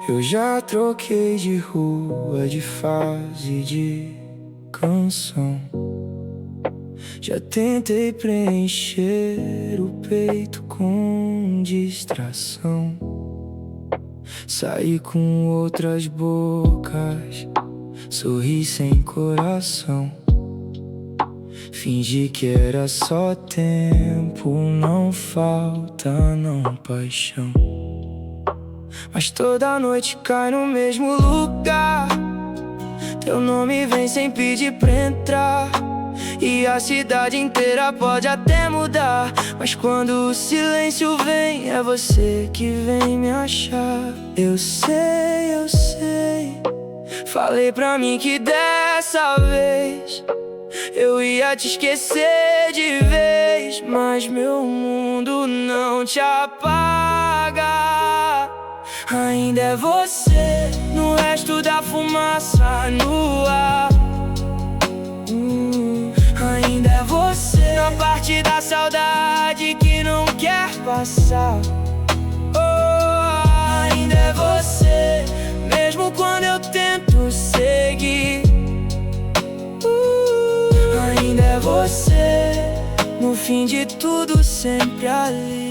Eu já troquei de rua, de fase, de canção. Já tentei preencher o peito com distração. Saí com outras bocas, sorri sem coração. Fingi que era só tempo, não falta não paixão. Mas toda noite cai no mesmo lugar. Teu nome vem sem pedir pra entrar. E a cidade inteira pode até mudar, mas quando o silêncio vem, é você que vem me achar. Eu sei, falei pra mim que dessa vez eu ia te esquecer de vez, mas meu mundo não te apaga. Ainda é você no resto da fumaça no ar. Ainda é você na parte da saudade que não quer passar. Oh, ainda é você, mesmo quando eu tento seguir. Ainda é você, no fim de tudo sempre ali.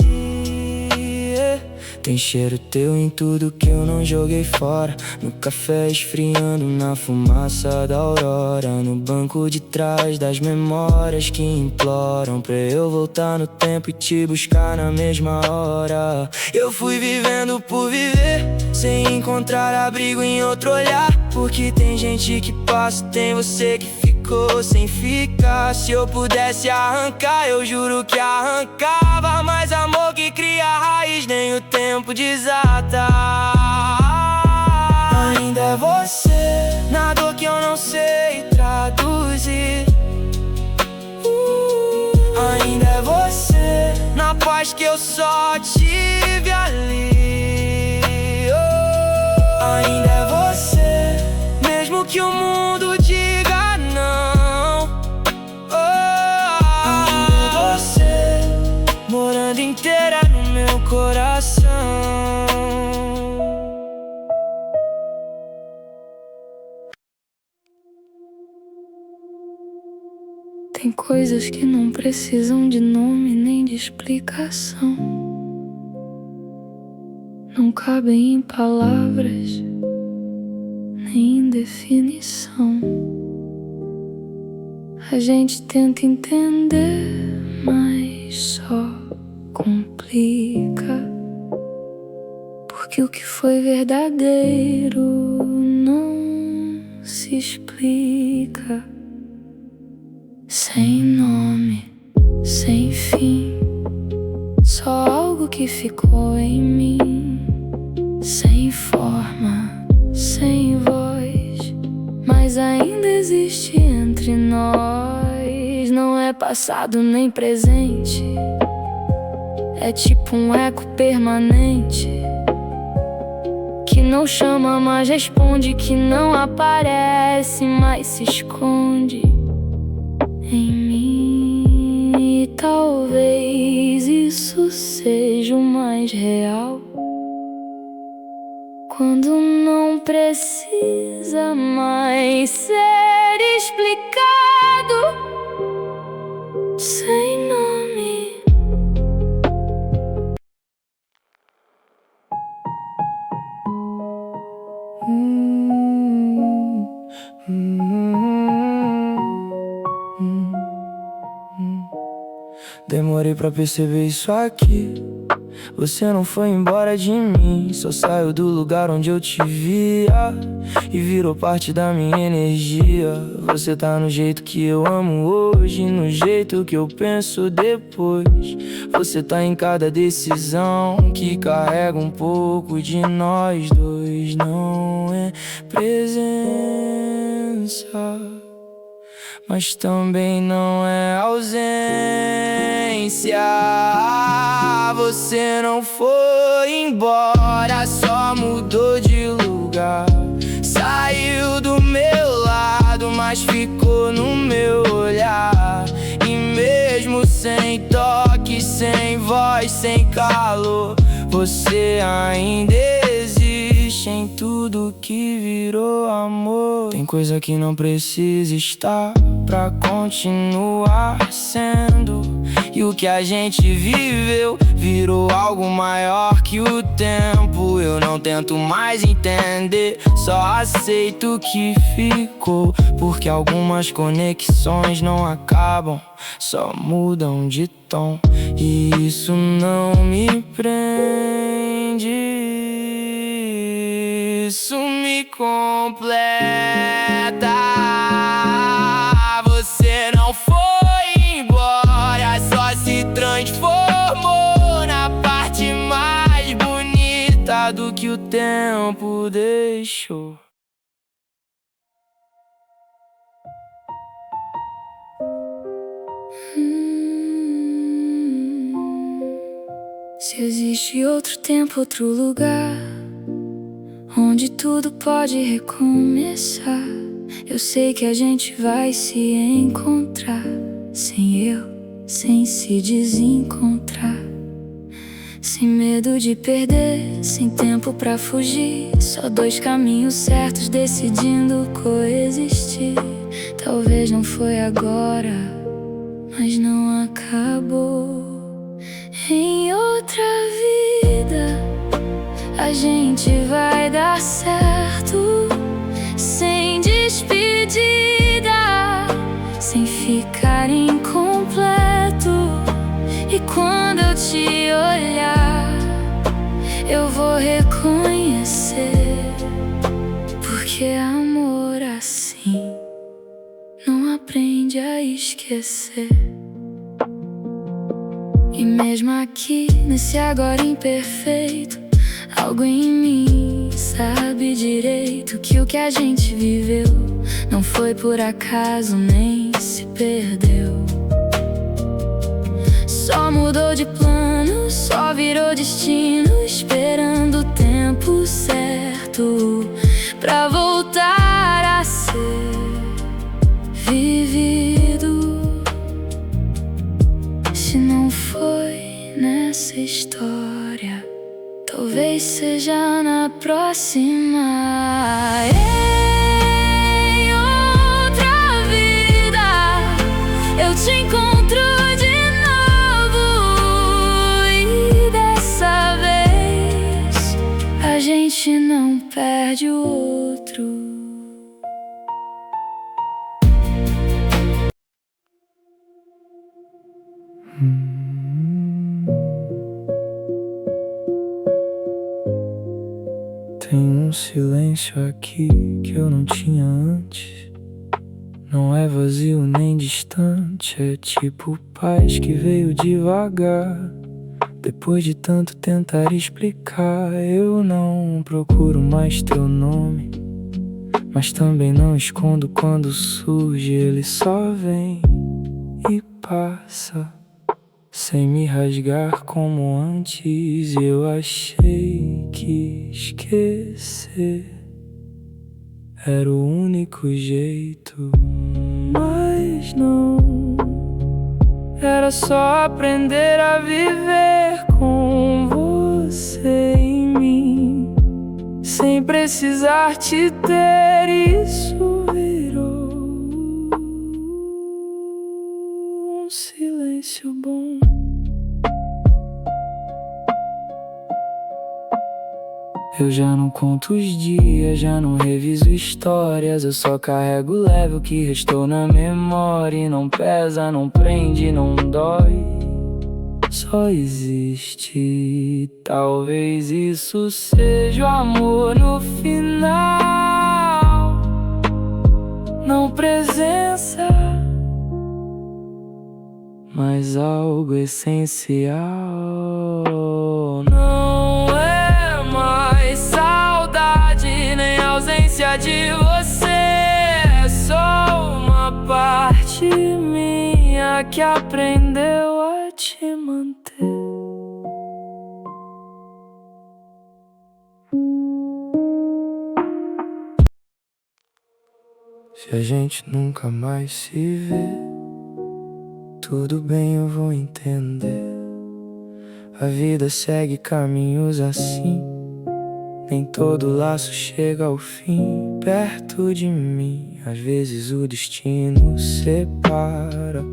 Tem cheiro teu em tudo que eu não joguei fora. No café esfriando, na fumaça da aurora. No banco de trás das memórias que imploram pra eu voltar no tempo e te buscar na mesma hora. Eu fui vivendo por viver, sem encontrar abrigo em outro olhar. Porque tem gente que passa, tem você que ficou sem ficar. Se eu pudesse arrancar, eu juro que arrancava. Mas amor que cria raiz, nem o tempo desata. Ainda é você na dor que eu não sei traduzir. Ainda é você na paz que eu só tive ali. Ainda é você, mesmo que o mundo diga não. Ainda é você, morando inteira no meu coração. Tem coisas que não precisam de nome nem de explicação. Não cabem em palavras, nem em definição. A gente tenta entender, mas só complica. Porque o que foi verdadeiro não se explica. Sem nome, sem fim, só algo que ficou em mim. Sem forma, sem voz, mas ainda existe entre nós. Não é passado nem presente, é tipo um eco permanente que não chama, mas responde, que não aparece, mas se esconde em mim. E talvez isso seja o mais real, quando não precisa mais ser explicado. Sem nome. Demorei pra perceber isso aqui. Você não foi embora de mim, só saiu do lugar onde eu te via e virou parte da minha energia. Você tá no jeito que eu amo hoje, no jeito que eu penso depois. Você tá em cada decisão que carrega um pouco de nós dois. Não é presença, mas também não é ausência. Você não foi embora, só mudou de lugar. Saiu do meu lado, mas ficou no meu olhar. E mesmo sem toque, sem voz, sem calor, você ainda existe. mexe em tudo que virou amor. Tem coisa que não precisa estar pra continuar sendo. E o que a gente viveu virou algo maior que o tempo. Eu não tento mais entender, só aceito o que ficou. Porque algumas conexões não acabam, só mudam de tom. E isso não me prende, isso me completa. Você não foi embora, só se transformou na parte mais bonita do que o tempo deixou. Se existe outro tempo, outro lugar, onde tudo pode recomeçar, eu sei que a gente vai se encontrar, sem erro, sem se desencontrar, sem medo de perder, sem tempo pra fugir, só dois caminhos certos decidindo coexistir. Talvez não foi agora, mas não acabou. Em outra vida a gente vai dar certo, sem despedida, sem ficar incompleto. E quando eu te olhar, eu vou reconhecer, porque amor assim não aprende a esquecer. E mesmo aqui, nesse agora imperfeito, algo em mim sabe direito que o que a gente viveu não foi por acaso nem se perdeu. Só mudou de plano, só virou destino, esperando o tempo certo pra voltar a ser vivido. Se não foi nessa história, talvez seja na próxima. Em outra vida eu te encontro de novo, e dessa vez a gente não perde o outro. Tem um silêncio aqui que eu não tinha antes. Não é vazio nem distante, é tipo paz que veio devagar. Depois de tanto tentar explicar, eu não procuro mais teu nome, mas também não escondo quando surge. Ele só vem e passa, sem me rasgar como antes. Eu achei que esquecer era o único jeito, mas não. Era só aprender a viver com você em mim, sem precisar te ter. Isso virou um silêncio bom. Eu já não conto os dias, já não reviso histórias. Eu só carrego leve o que restou na memória. E não pesa, não prende, não dói, só existe. Talvez isso seja o amor no final, não presença, mas algo essencial. Não é mais saudade nem ausência de você, é só uma parte minha que aprendeu a te manter. Se a gente nunca mais se vê, tudo bem, eu vou entender. A vida segue caminhos assim, Nem todo laço chega ao fim perto de mim. Às vezes o destino separa,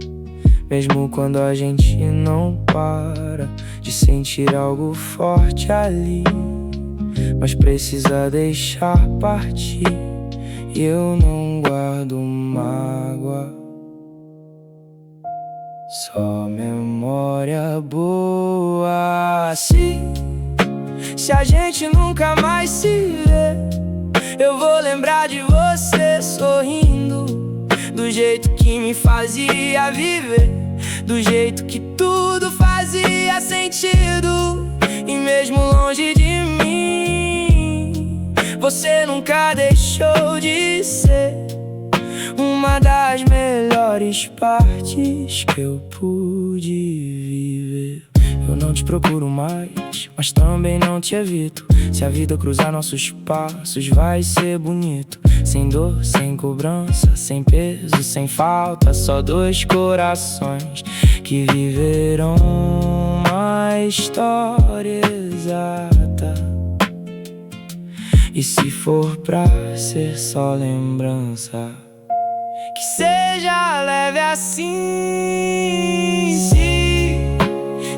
mesmo quando a gente não para de sentir algo forte ali, mas precisa deixar partir. E eu não guardo mágoa, só memória boa. Se a gente nunca mais se vê, eu vou lembrar de você sorrindo, do jeito que me fazia viver, do jeito que tudo fazia sentido. E mesmo longe de mim, você nunca deixou de ser uma das melhores partes que eu pude viver. Eu não te procuro mais, mas também não te evito. Se a vida cruzar nossos passos, vai ser bonito. Sem dor, sem cobrança, sem peso, sem falta. Só dois corações que viveram uma história exata. E se for pra ser só lembrança, que seja leve assim.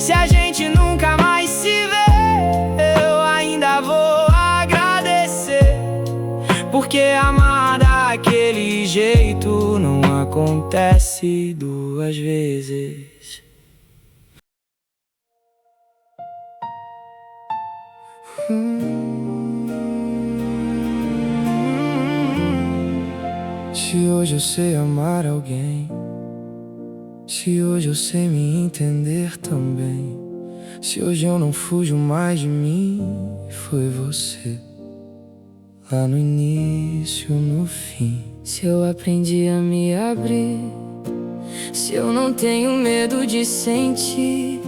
Se a gente nunca mais se vê, eu ainda vou agradecer, porque amar daquele jeito não acontece duas vezes. Se hoje eu sei amar alguém, se hoje eu sei me entender também, se hoje eu não fujo mais de mim, foi você, lá no início, no fim. Se eu aprendi a me abrir, se eu não tenho medo de sentir,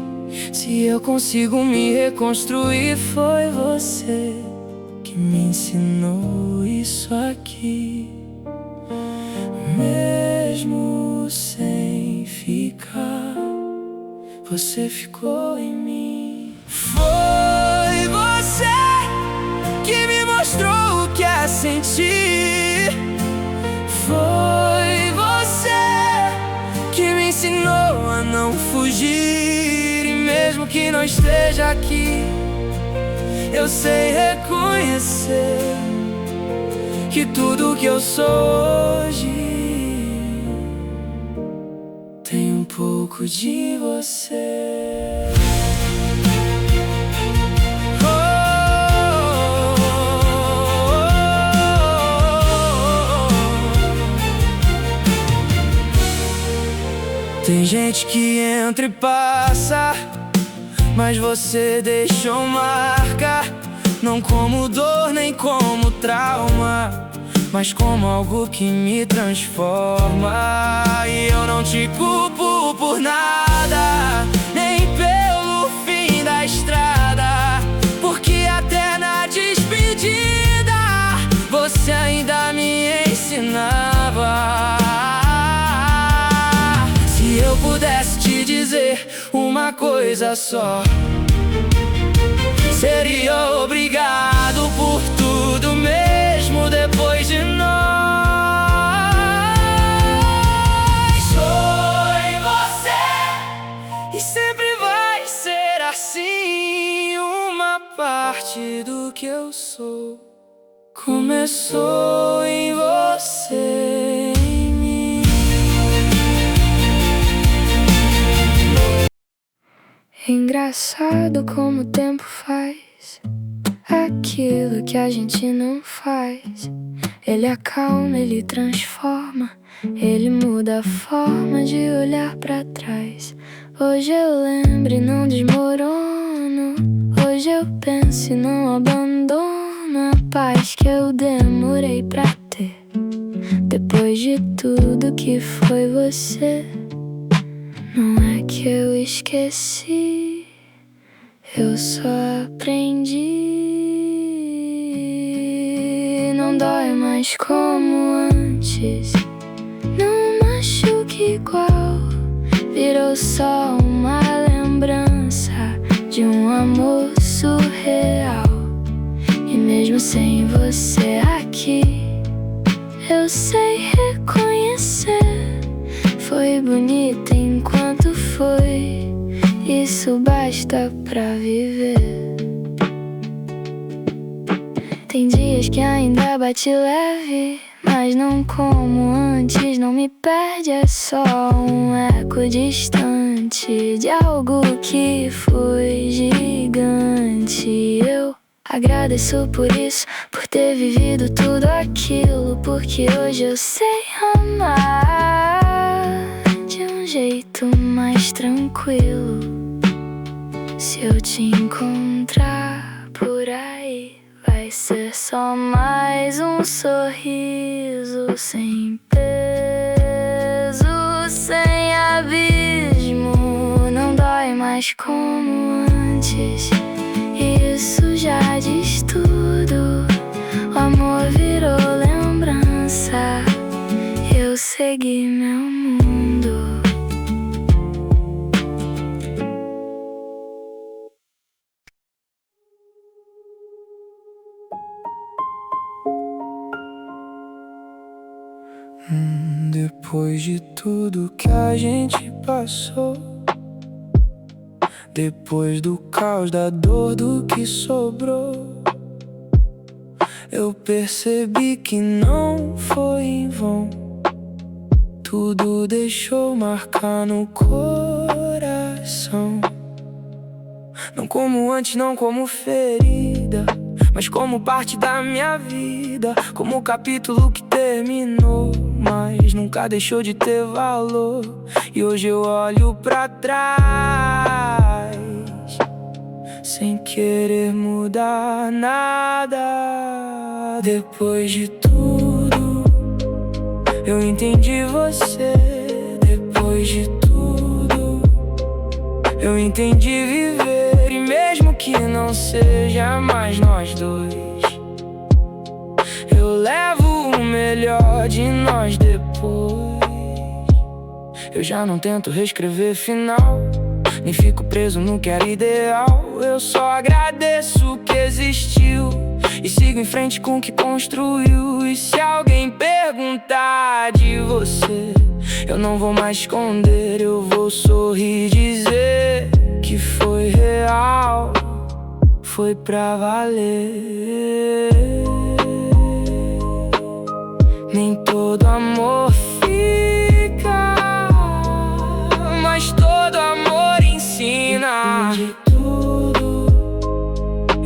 se eu consigo me reconstruir, foi você que me ensinou isso aqui. Mesmo sem ficar, você ficou em mim. Foi você que me mostrou o que é sentir. Foi você que me ensinou a não fugir. E mesmo que não esteja aqui, eu sei reconhecer que tudo que eu sou hoje tem um pouco de você. Tem gente que entra e passa, mas você deixou marca, não como dor nem como trauma, mas como algo que me transforma. E eu não te culpo por nada, nem pelo fim da estrada, porque até na despedida você ainda me ensinava. Se eu pudesse te dizer uma coisa só, seria obrigado por tudo mesmo depois de nós. Foi você e sempre vai ser assim. Uma parte do que eu sou começou em você, em mim. É engraçado como o tempo faz aquilo que a gente não faz. Ele acalma, ele transforma, ele muda a forma de olhar pra trás. Hoje eu lembro e não desmorono, hoje eu penso e não abandono a paz que eu demorei pra ter. Depois de tudo que foi você, não é que eu esqueci, eu só aprendi. Não dói mais como antes, não machuca igual, virou só uma lembrança de um amor surreal. E mesmo isso basta pra viver. Tem dias que ainda bate leve, mas não como antes, não me perde. É só um eco distante de algo que foi gigante. Eu agradeço por isso, por ter vivido tudo aquilo, porque hoje eu sei amar de um jeito mais tranquilo. Se eu te encontrar por aí, vai ser só mais um sorriso, sem peso, sem abismo. Não dói mais como antes, isso já diz tudo. O amor virou lembrança, eu segui meu mundo. Depois de tudo que a gente passou, depois do caos, da dor, do que sobrou, eu percebi que não foi em vão. Tudo deixou marcar no coração. Não como antes, não como ferida, mas como parte da minha vida, como o capítulo que terminou, mas nunca deixou de ter valor. E hoje eu olho pra trás, sem querer mudar nada. Depois de tudo, eu entendi você. Depois de tudo, eu entendi viver. E mesmo que não seja mais nós dois, eu levo o melhor de nós depois. Eu já não tento reescrever final, nem fico preso no que era ideal. Eu só agradeço o que existiu e sigo em frente com o que construiu. E se alguém perguntar de você, eu não vou mais esconder, eu vou sorrir e dizer que foi real, foi pra valer. Nem todo amor fica, mas todo amor ensina. De tudo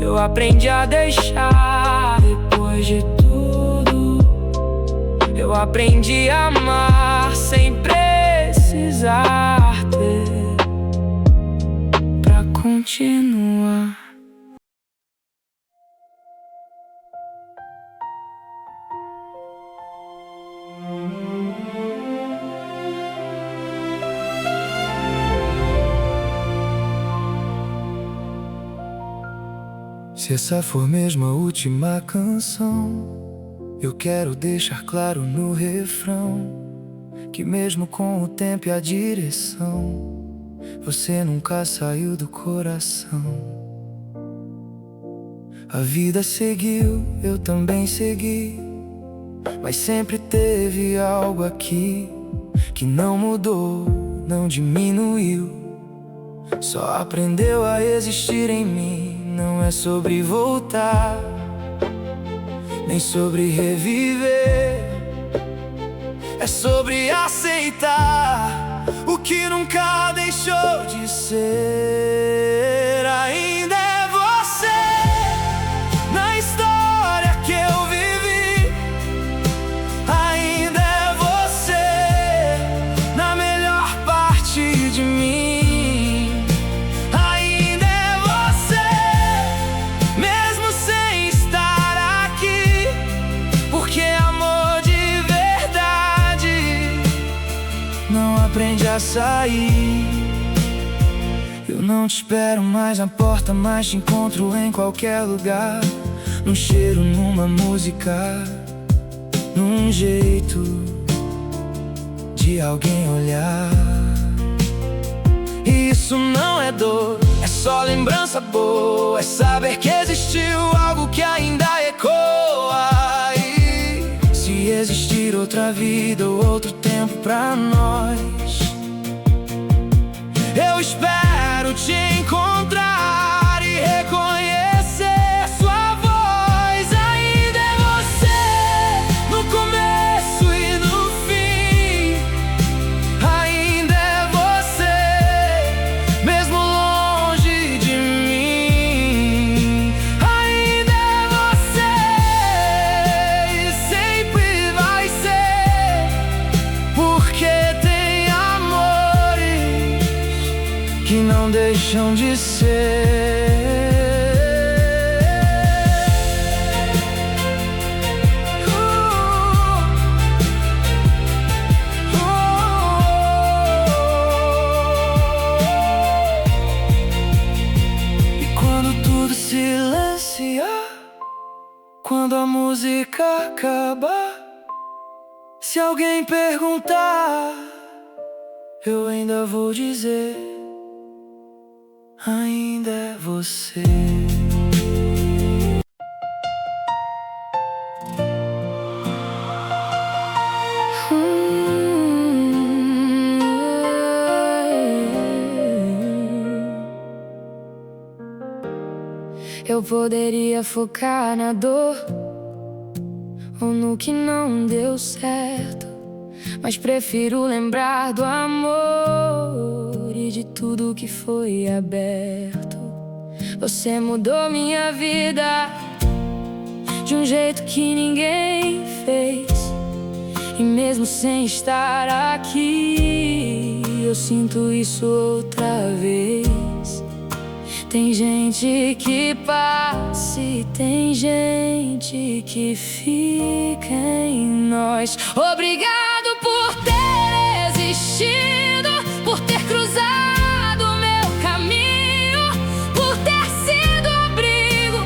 eu aprendi a deixar. Depois de tudo eu aprendi a amar sem precisar ter pra continuar. Se essa for mesmo a última canção, eu quero deixar claro no refrão que mesmo com o tempo e a direção, você nunca saiu do coração. A vida seguiu, eu também segui, mas sempre teve algo aqui que não mudou, não diminuiu, só aprendeu a existir em mim. Não é sobre voltar, nem sobre reviver, é sobre aceitar o que nunca deixou de ser. Ainda é você na história que eu vivi, ainda é você na melhor parte de mim. Aprende a sair. Eu não te espero mais na porta, mas te encontro em qualquer lugar. Num cheiro, numa música, num jeito de alguém olhar. E isso não é dor, é só lembrança boa. É saber que existiu algo que ainda ecoa. E se existir outra vida ou outro tempo pra nós, eu espero te de ser. E quando tudo silenciar, quando a música acabar, se alguém perguntar, eu ainda vou dizer: ainda é você. Eu poderia focar na dor ou no que não deu certo, mas prefiro lembrar do amor e de tudo que foi aberto. Você mudou minha vida de um jeito que ninguém fez, e mesmo sem estar aqui, eu sinto isso outra vez. Tem gente que passa e tem gente que fica em nós. Obrigado por ter existido, por ter cruzado meu caminho, por ter sido abrigo,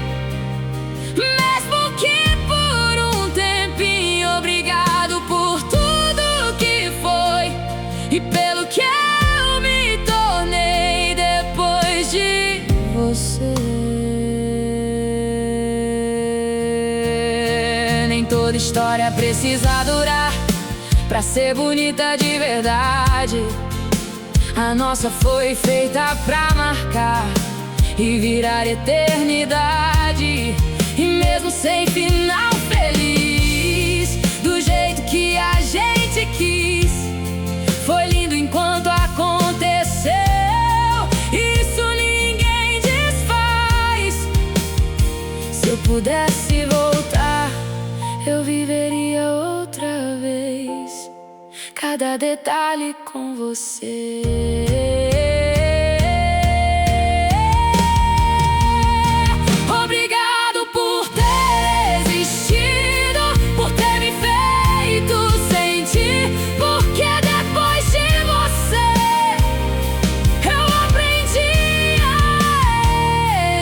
mesmo que por um tempinho. Obrigado por tudo que foi e pelo que eu me tornei depois de você. Nem toda história precisa durar pra ser bonita de verdade. A nossa foi feita pra marcar e virar eternidade. E mesmo sem final feliz, do jeito que a gente quis, foi lindo enquanto aconteceu. Isso ninguém desfaz. Se eu pudesse voltar, eu viveria outra vez cada detalhe com você. Obrigado por ter existido, por ter me feito sentir, porque depois de você eu aprendi a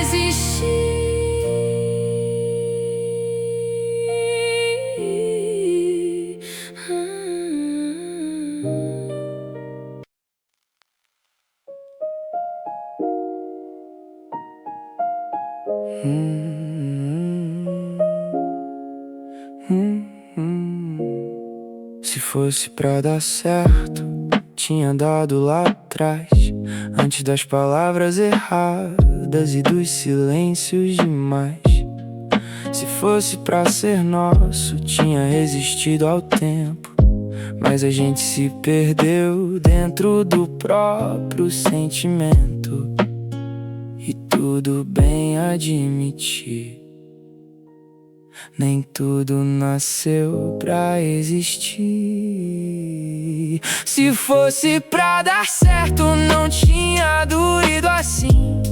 existir. Se fosse pra dar certo, tinha dado lá atrás, antes das palavras erradas e dos silêncios demais. Se fosse pra ser nosso, tinha resistido ao tempo, mas a gente se perdeu dentro do próprio sentimento. E tudo bem admitir, nem tudo nasceu pra existir. Se fosse pra dar certo, não tinha doído assim,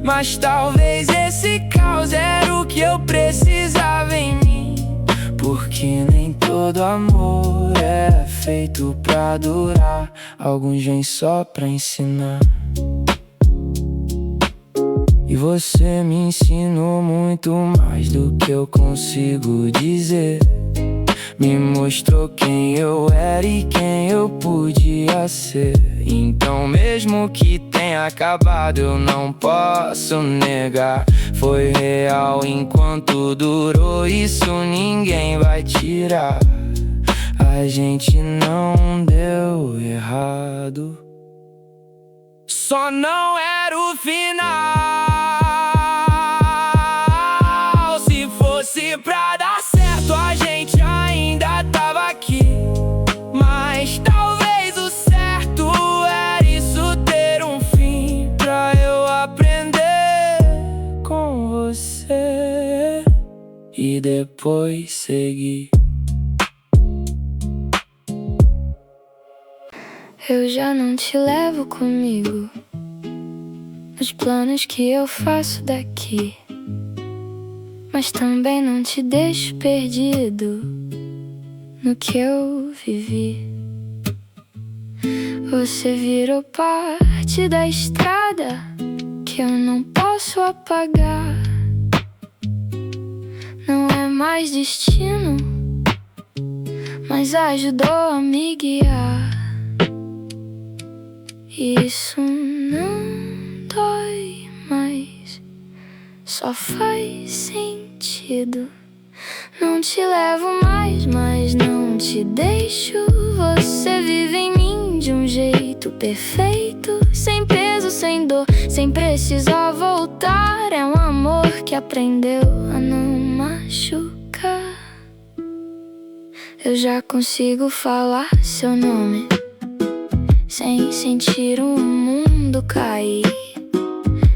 mas talvez esse caos era o que eu precisava em mim. Porque nem todo amor é feito pra durar, alguns vêm só pra ensinar. E você me ensinou muito mais do que eu consigo dizer. Me mostrou quem eu era e quem eu podia ser. Então mesmo que tenha acabado, eu não posso negar. Foi real enquanto durou, isso ninguém vai tirar. A gente não deu errado, só não era o final. Se fosse pra dar certo, a gente ainda tava aqui, mas talvez o certo era isso ter um fim, pra eu aprender com você e depois seguir. Eu já não te levo comigo nos planos que eu faço daqui, mas também não te deixo perdido no que eu vivi. Você virou parte da estrada que eu não posso apagar. Não é mais destino, mas ajudou a me guiar. E isso não dói mais, só faz sentido. Não te levo mais, mas não te deixo. Você vive em mim de um jeito perfeito, sem peso, sem dor, sem precisar voltar. É um amor que aprendeu a não machucar. Eu já consigo falar seu nome sem sentir o mundo cair.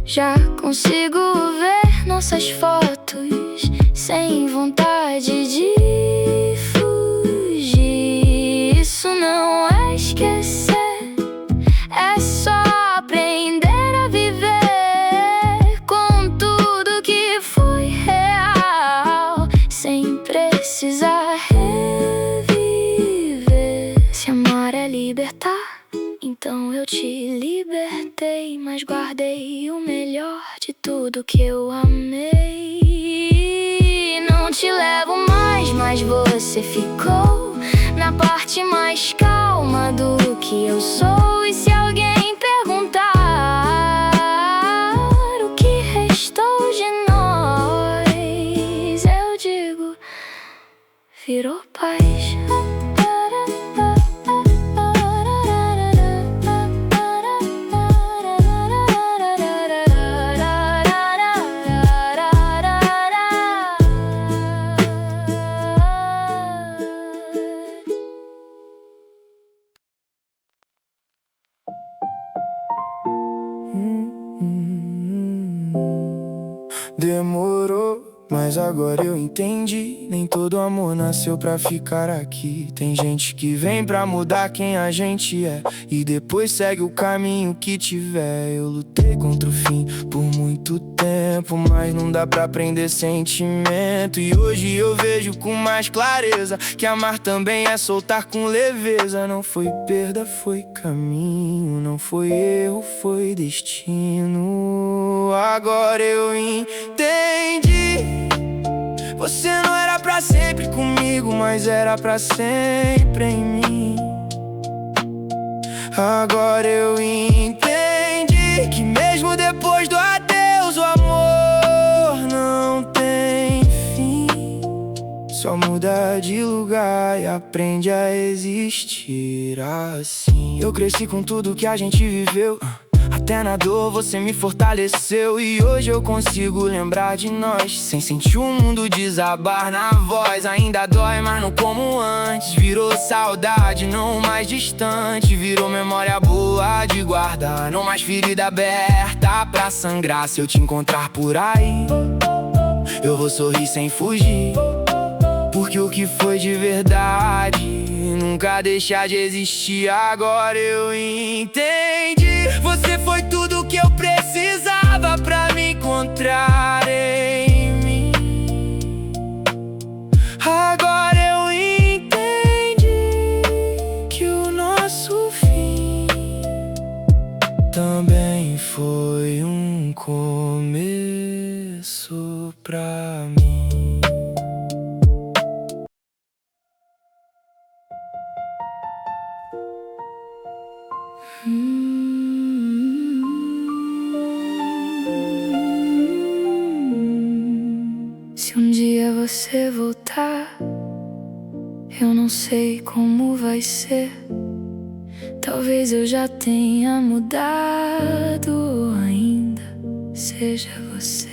Já consigo ver nossas fotos sem vontade de fugir. Isso não é esquecer, é só aprender a viver com tudo que foi real, sem precisar reviver. Se amar é libertar, então eu te libertei, mas guardei o melhor de tudo que eu amei. Não te levo mais, mas você ficou na parte mais calma do que eu sou. E se alguém perguntar o que restou de nós, eu digo, virou paz. Demorou, mas agora eu entendi. Nem todo amor nasceu pra ficar aqui. Tem gente que vem pra mudar quem a gente é e depois segue o caminho que tiver. Eu lutei contra o fim por muito tempo, mas não dá pra aprender sentimento. E hoje eu vejo com mais clareza que amar também é soltar com leveza. Não foi perda, foi caminho. Não foi erro, foi destino. Agora eu entendi. Você não era pra sempre comigo, mas era pra sempre em mim. Agora eu entendi que mesmo depois do adeus, o amor não tem fim. Só muda de lugar e aprende a existir assim. Eu cresci com tudo que a gente viveu, até na dor você me fortaleceu. E hoje eu consigo lembrar de nós sem sentir o mundo desabar na voz. Ainda dói, mas não como antes. Virou saudade, não mais distante. Virou memória boa de guardar, não mais ferida aberta pra sangrar. Se eu te encontrar por aí, eu vou sorrir sem fugir, porque o que foi de verdade nunca deixa de existir. Agora eu entendi. Você foi tudo que eu precisava pra me encontrar em mim. Agora eu entendi que o nosso fim também foi um começo pra mim. Se um dia você voltar, eu não sei como vai ser. Talvez eu já tenha mudado, ou ainda seja você.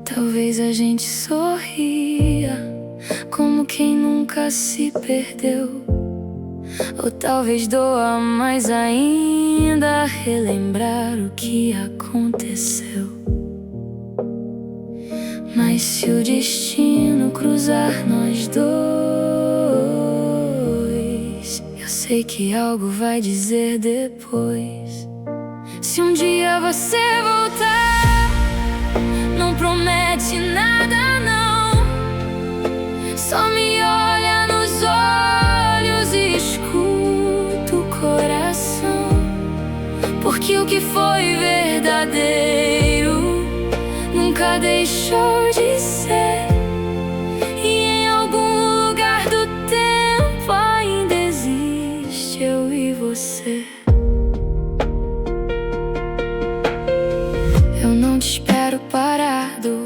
Talvez a gente sorria como quem nunca se perdeu. Ou talvez doa mais ainda relembrar o que aconteceu. Mas se o destino cruzar nós dois, eu sei que algo vai dizer depois. Se um dia você voltar, não promete nada não. Só me olha nos olhos e escuta o coração. Porque o que foi verdadeiro nunca deixou de ser. E em algum lugar do tempo ainda existe eu e você. Eu não te espero parado,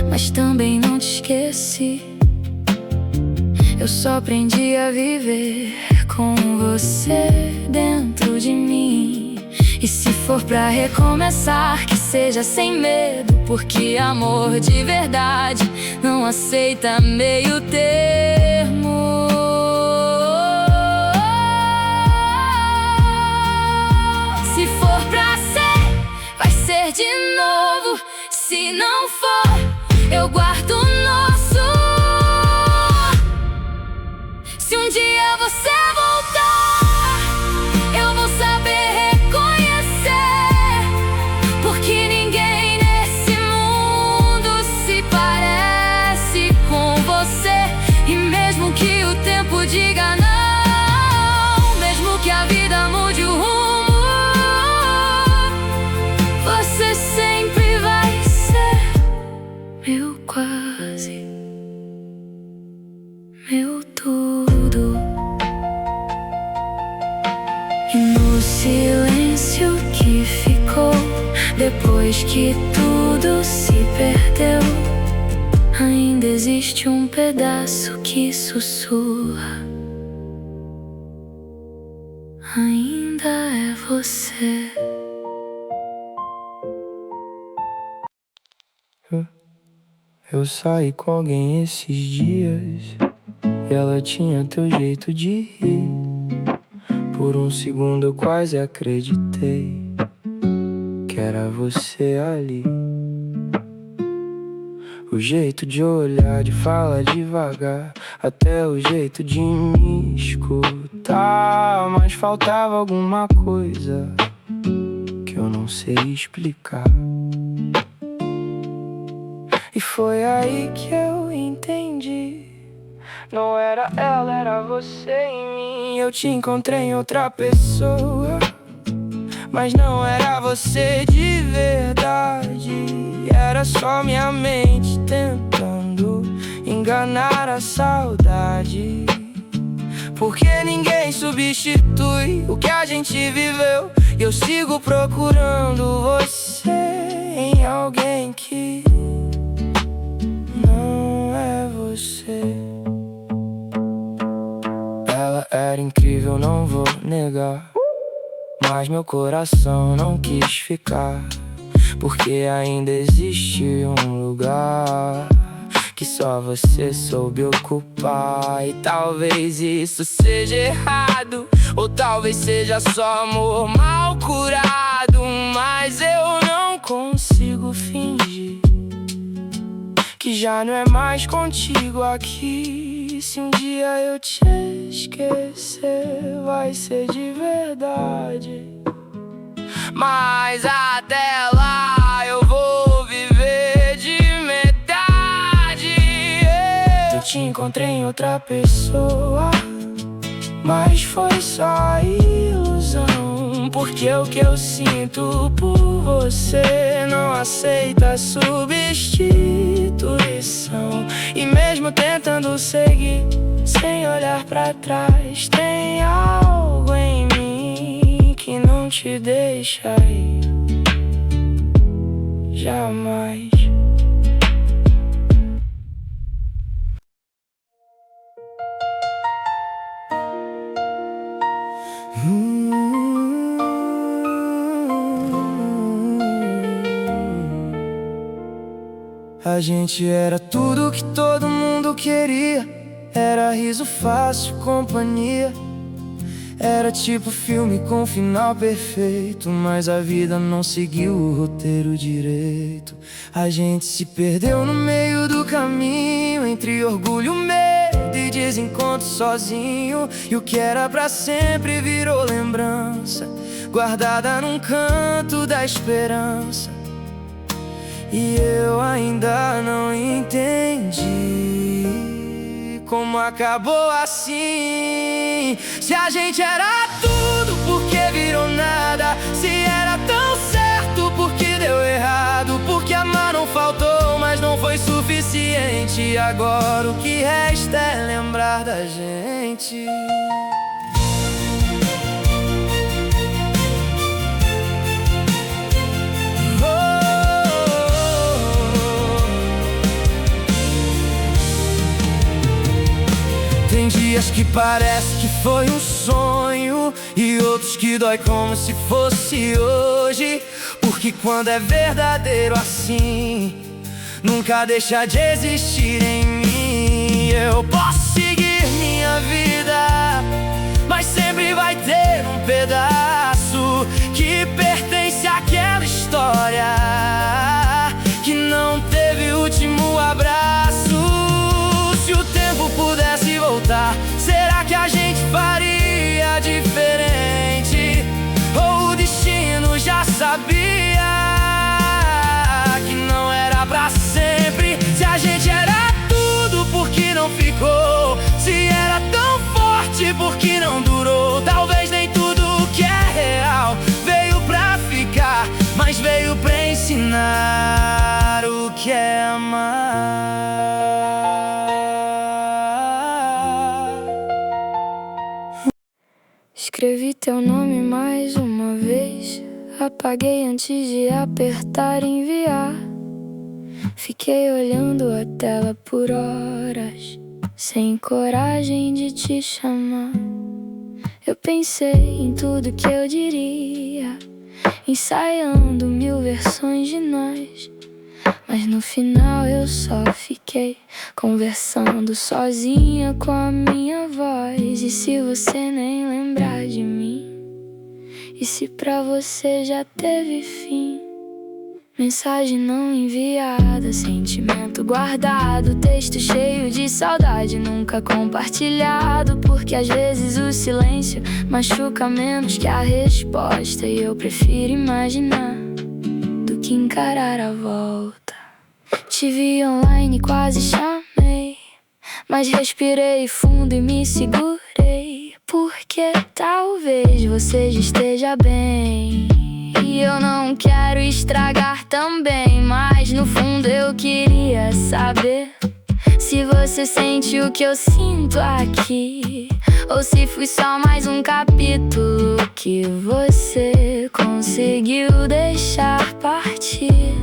mas também não te esqueci. Eu só aprendi a viver com você dentro de mim. E se for pra recomeçar, que seja sem medo, porque amor de verdade não aceita meio termo. Se for pra ser, vai ser de novo. Se não for, eu guardo o nosso. Se um dia você voltar, eu vou saber reconhecer, porque ninguém nesse mundo se parece com você. E mesmo que o tempo diga não, mesmo que a vida mude o rumo, você sempre vai ser meu quase, meu tudo. E no silêncio que ficou depois que tudo se perdeu, ainda existe um pedaço que sussurra. Ainda é você. Eu saí com alguém esses dias e ela tinha teu jeito de rir. Por um segundo eu quase acreditei que era você ali. O jeito de olhar, de falar devagar, até o jeito de me escutar. Mas faltava alguma coisa que eu não sei explicar. E foi aí que eu entendi, não era ela, era você em mim. Eu te encontrei em outra pessoa, mas não era você de verdade. Era só minha mente tentando enganar a saudade. Porque ninguém substitui o que a gente viveu. E eu sigo procurando você em alguém que não é você. Ela era incrível, não vou negar, mas meu coração não quis ficar, porque ainda existe um lugar que só você soube ocupar. E talvez isso seja errado, ou talvez seja só amor mal curado, mas eu não consigo fingir que já não é mais contigo aqui. Se um dia eu te esquecer, vai ser de verdade, mas até lá eu vou viver de metade. Eu te encontrei em outra pessoa, mas foi só ilusão, porque o que eu sinto por você não aceita substituição. E mesmo tentando seguir sem olhar pra trás, tem algo em mim que não te deixa ir jamais. A gente era tudo que todo mundo queria. Era riso fácil, companhia. Era tipo filme com final perfeito, mas a vida não seguiu o roteiro direito. A gente se perdeu no meio do caminho, entre orgulho, medo e desencontro sozinho. E o que era pra sempre virou lembrança guardada num canto da esperança. E eu ainda não entendi como acabou assim. Se a gente era tudo, por que virou nada? Se era tão certo, por que deu errado? Porque amar não faltou, mas não foi suficiente. Agora o que resta é lembrar da gente. Tem dias que parece que foi um sonho e outros que dói como se fosse hoje. Porque quando é verdadeiro assim, nunca deixa de existir em mim. Eu posso seguir minha vida, mas sempre vai ter um pedaço que pertence àquela história que não teve último abraço. Se o tempo pudesse voltar, será que a gente faria diferente? Ou o destino já sabia que não era pra sempre? Se a gente era tudo, por que não ficou? Se era tão forte, por que não durou? Talvez nem tudo que é real veio pra ficar, mas veio pra ensinar o que é amar. Escrevi teu nome mais uma vez, apaguei antes de apertar enviar. Fiquei olhando a tela por horas, sem coragem de te chamar. Eu pensei em tudo que eu diria, ensaiando 1000 versões de nós. Mas no final eu só fiquei conversando sozinha com a minha voz. E se você nem lembrar de mim? E se pra você já teve fim? Mensagem não enviada, sentimento guardado, texto cheio de saudade, nunca compartilhado. Porque às vezes o silêncio machuca menos que a resposta, e eu prefiro imaginar do que encarar a volta. Te vi online, quase chamei, mas respirei fundo e me segurei. Porque talvez você já esteja bem, e eu não quero estragar também. Mas no fundo eu queria saber se você sente o que eu sinto aqui, ou se fui só mais um capítulo que você conseguiu deixar partir.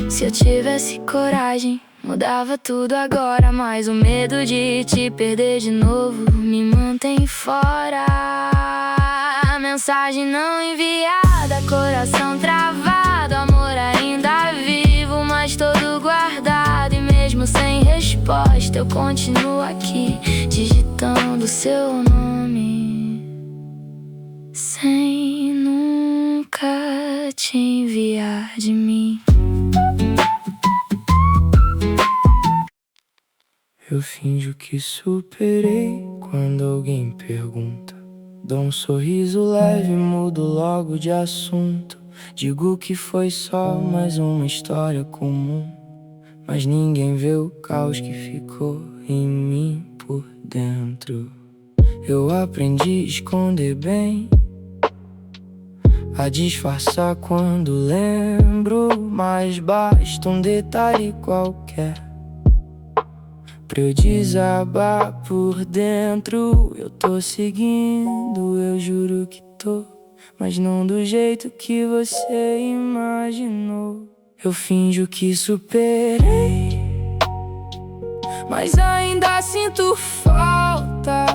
Se eu tivesse coragem, mudava tudo agora, mas o medo de te perder de novo me mantém fora. Mensagem não enviada, coração travado, amor ainda vivo, mas todo guardado. E mesmo sem resposta eu continuo aqui, digitando seu nome, sem nunca te enviar de mim. Eu finjo que superei quando alguém pergunta. Dou um sorriso leve, mudo logo de assunto. Digo que foi só mais uma história comum, mas ninguém vê o caos que ficou em mim por dentro. Eu aprendi a esconder bem, a disfarçar quando lembro, mas basta um detalhe qualquer pra eu desabar por dentro. Eu tô seguindo, eu juro que tô, mas não do jeito que você imaginou. Eu finjo que superei, mas ainda sinto falta.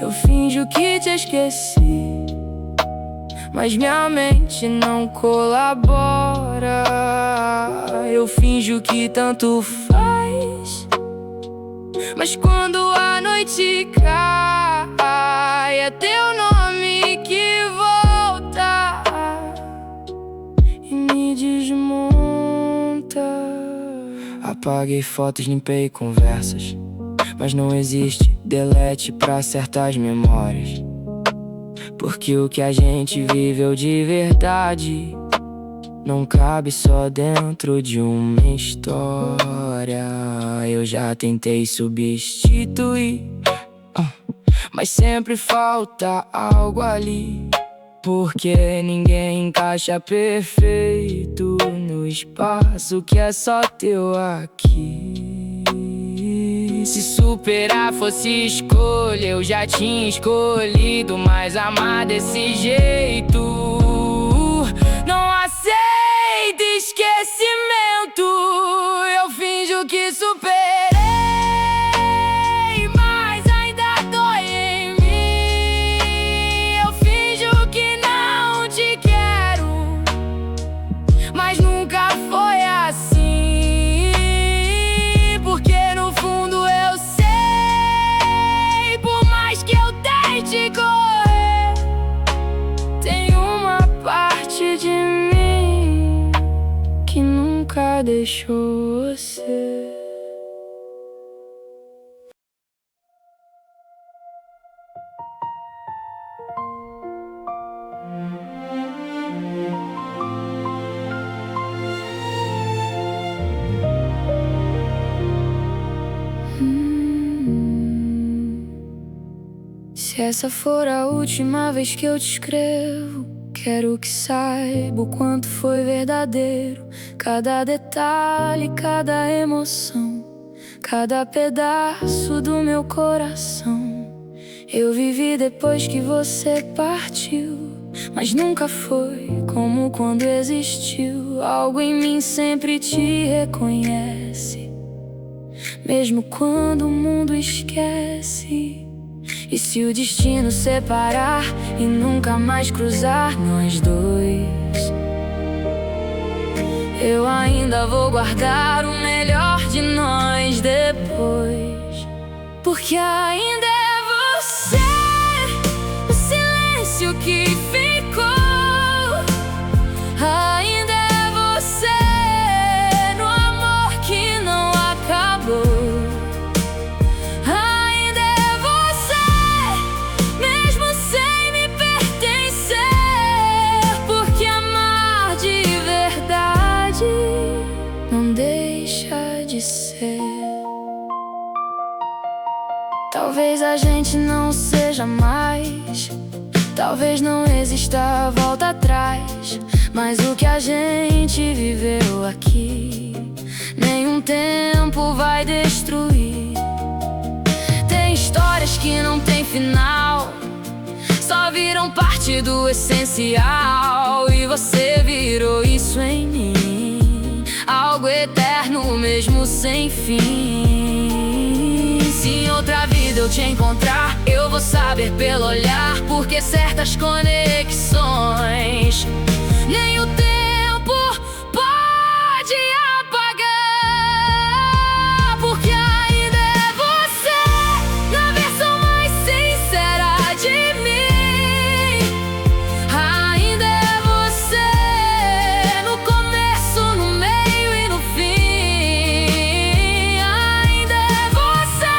Eu finjo que te esqueci, mas minha mente não colabora. Eu finjo que tanto faz, mas quando a noite cai, é teu nome que volta e me desmonta. Apaguei fotos, limpei conversas, mas não existe delete pra certas memórias. Porque o que a gente viveu de verdade não cabe só dentro de uma história. Eu já tentei substituir, mas sempre falta algo ali. Porque ninguém encaixa perfeito no espaço que é só teu aqui. Se superar fosse escolha, eu já tinha escolhido, mas amar desse jeito não aceito esquecimento. Eu finjo que superei, mas ainda dói em mim. Eu finjo que não te quero, mas nunca foi assim. Porque no fundo eu sei, por mais que eu tente correr, tem uma parte de mim que nunca deixou você. Se essa for a última vez que eu te escrevo, quero que saiba o quanto foi verdadeiro. Cada detalhe, cada emoção, cada pedaço do meu coração. Eu vivi depois que você partiu, mas nunca foi como quando existiu. Algo em mim sempre te reconhece, mesmo quando o mundo esquece. E se o destino separar e nunca mais cruzar nós dois, eu ainda vou guardar o melhor de nós depois. Porque ainda é você, o silêncio que ficou. Ainda é você, no amor que não acabou. Talvez a gente não seja mais, talvez não exista volta atrás, mas o que a gente viveu aqui, nenhum tempo vai destruir. Tem histórias que não tem final, só viram parte do essencial. E você virou isso em mim, algo eterno mesmo sem fim. Se em outra vida eu te encontrar, eu vou saber pelo olhar, porque certas conexões nem o tempo pode apagar. Porque ainda é você, na versão mais sincera de mim. Ainda é você, no começo, no meio e no fim. Ainda é você,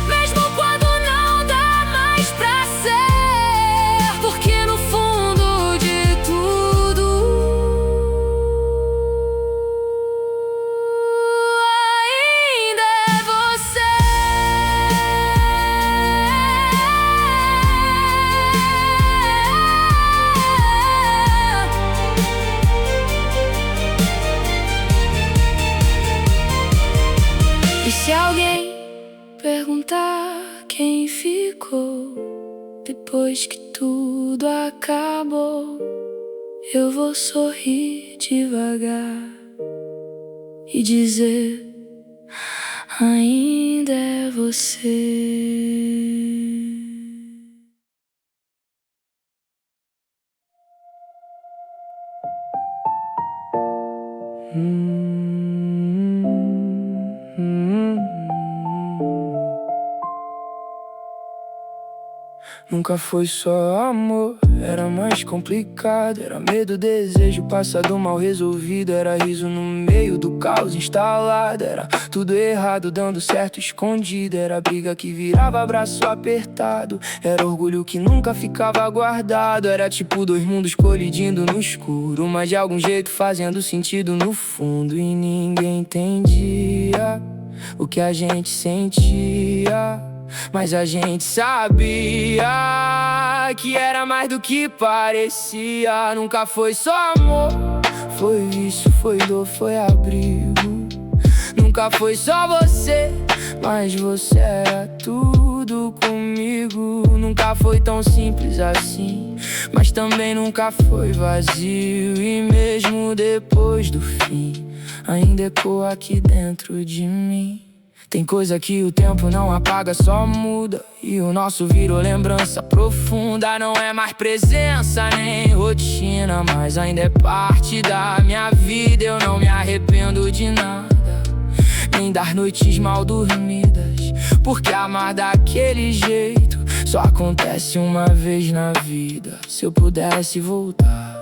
mesmo quando não dá mais pra ser. Porque no fundo de tudo, ainda é você. E se alguém perguntar quem ficou depois que tudo acabou, eu vou sorrir devagar e dizer: ainda é você. Nunca foi só amor, era mais complicado. Era medo, desejo, passado mal resolvido. Era riso no meio do caos instalado. Era tudo errado, dando certo escondido. Era briga que virava abraço apertado. Era orgulho que nunca ficava guardado. Era tipo dois mundos colidindo no escuro, mas de algum jeito fazendo sentido no fundo. E ninguém entendia o que a gente sentia, mas a gente sabia que era mais do que parecia. Nunca foi só amor, foi vício, foi dor, foi abrigo. Nunca foi só você, mas você era tudo comigo. Nunca foi tão simples assim, mas também nunca foi vazio. E mesmo depois do fim, ainda ecoa aqui dentro de mim. Tem coisa que o tempo não apaga, só muda. E o nosso virou lembrança profunda. Não é mais presença nem rotina, mas ainda é parte da minha vida. Eu não me arrependo de nada, nem das noites mal dormidas, porque amar daquele jeito só acontece uma vez na vida. Se eu pudesse voltar,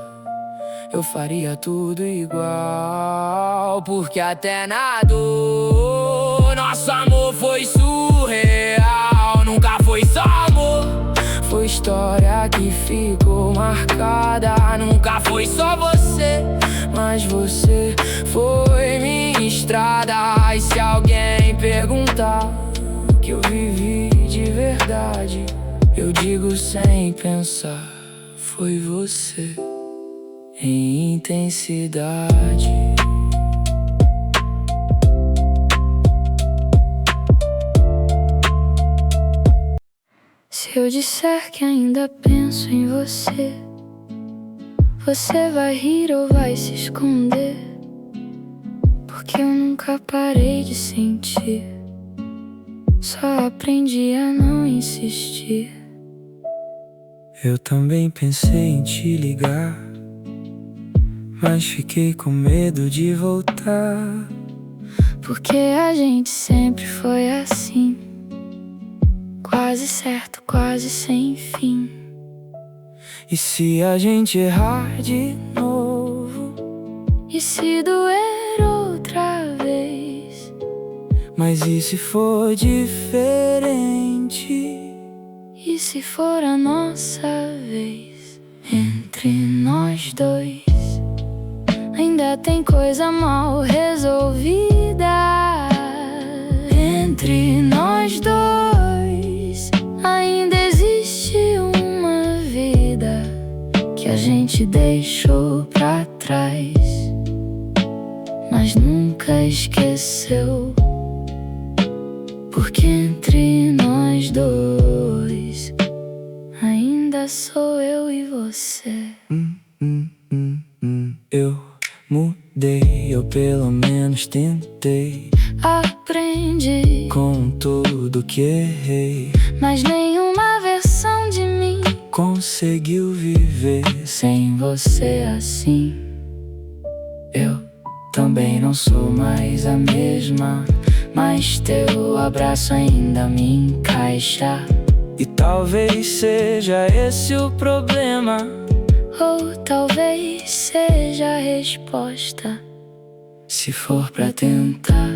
eu faria tudo igual, porque até na dor nosso amor foi surreal. Nunca foi só amor, foi história que ficou marcada. Nunca foi só você, mas você foi minha estrada. E se alguém perguntar que eu vivi de verdade, eu digo sem pensar, foi você em intensidade. Se eu disser que ainda penso em você, você vai rir ou vai se esconder, porque eu nunca parei de sentir, só aprendi a não insistir. Eu também pensei em te ligar, mas fiquei com medo de voltar, porque a gente sempre foi assim, quase certo, quase sem fim. E se a gente errar de novo? E se doer outra vez? Mas e se for diferente? E se for a nossa vez? Entre nós dois ainda tem coisa mal resolvida. Entre nós dois ainda existe uma vida que a gente deixou pra trás, mas nunca esqueceu, porque entre nós dois ainda sou eu e você. Eu mudei, eu pelo menos tentei. Aprendi com tudo que errei, mas nenhuma versão de mim conseguiu viver sem você assim. Eu também não sou mais a mesma, mas teu abraço ainda me encaixa. E talvez seja esse o problema, ou talvez seja a resposta. Se for pra tentar,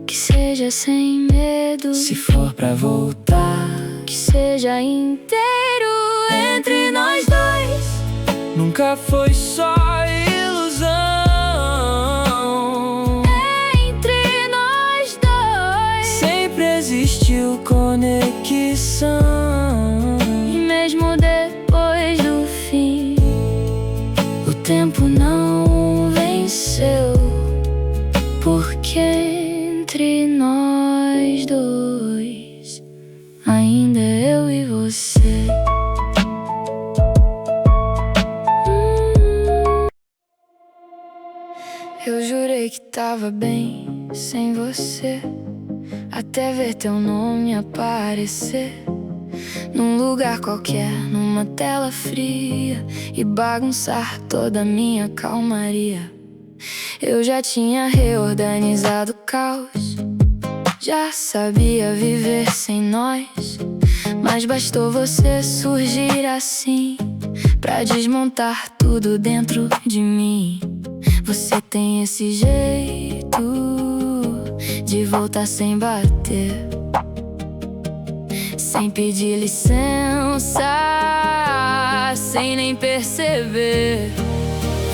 que seja sem medo. Se for pra voltar, que seja inteiro. Entre nós dois nunca foi só ilusão. Entre nós dois sempre existiu conexão. E mesmo depois do fim, o tempo não venceu, porque entre nós dois ainda é eu e você. Eu jurei que tava bem sem você, até ver teu nome aparecer num lugar qualquer, numa tela fria, e bagunçar toda a minha calmaria. Eu já tinha reorganizado o caos, já sabia viver sem nós, mas bastou você surgir assim pra desmontar tudo dentro de mim. Você tem esse jeito de voltar sem bater, sem pedir licença, sem nem perceber.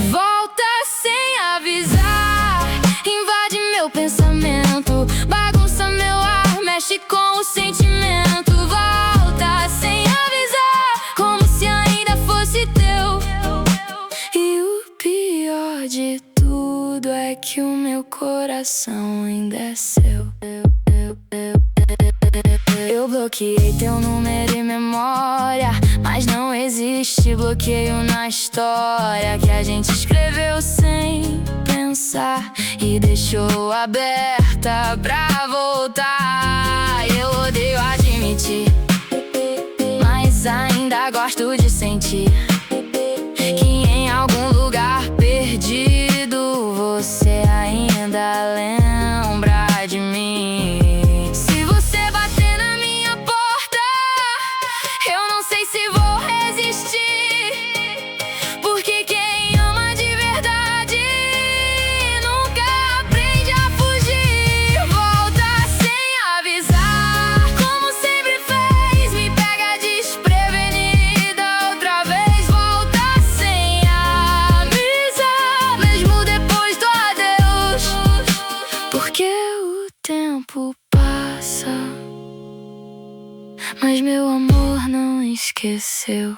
Volta sem avisar, invade meu pensamento, bagunça meu ar, mexe com o sentimento. Volta sem avisar, como se ainda fosse teu. E o pior de tudo é que o meu coração ainda é seu. Eu bloqueei teu número e memória, mas não existe bloqueio na história que a gente escreveu sem pensar e deixou aberta pra voltar. Eu odeio admitir, mas ainda gosto de sentir que em algum lugar perdido você ainda lembra de mim. Se você bater na minha porta, eu não sei se vou resistir, porque quem ama de verdade nunca aprende a fugir. Volta sem avisar, como sempre fez, me pega desprevenida outra vez. Volta sem avisar, mesmo depois do adeus, porque o tempo passa, mas meu amor não esqueceu.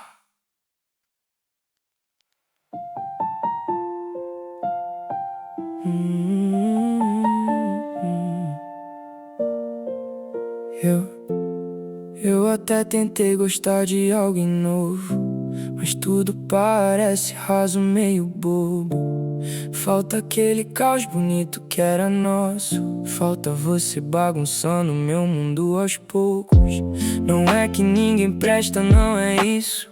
Eu até tentei gostar de alguém novo, mas tudo parece raso, meio bobo. Falta aquele caos bonito que era nosso, falta você bagunçando meu mundo aos poucos. Não é que ninguém presta, não é isso,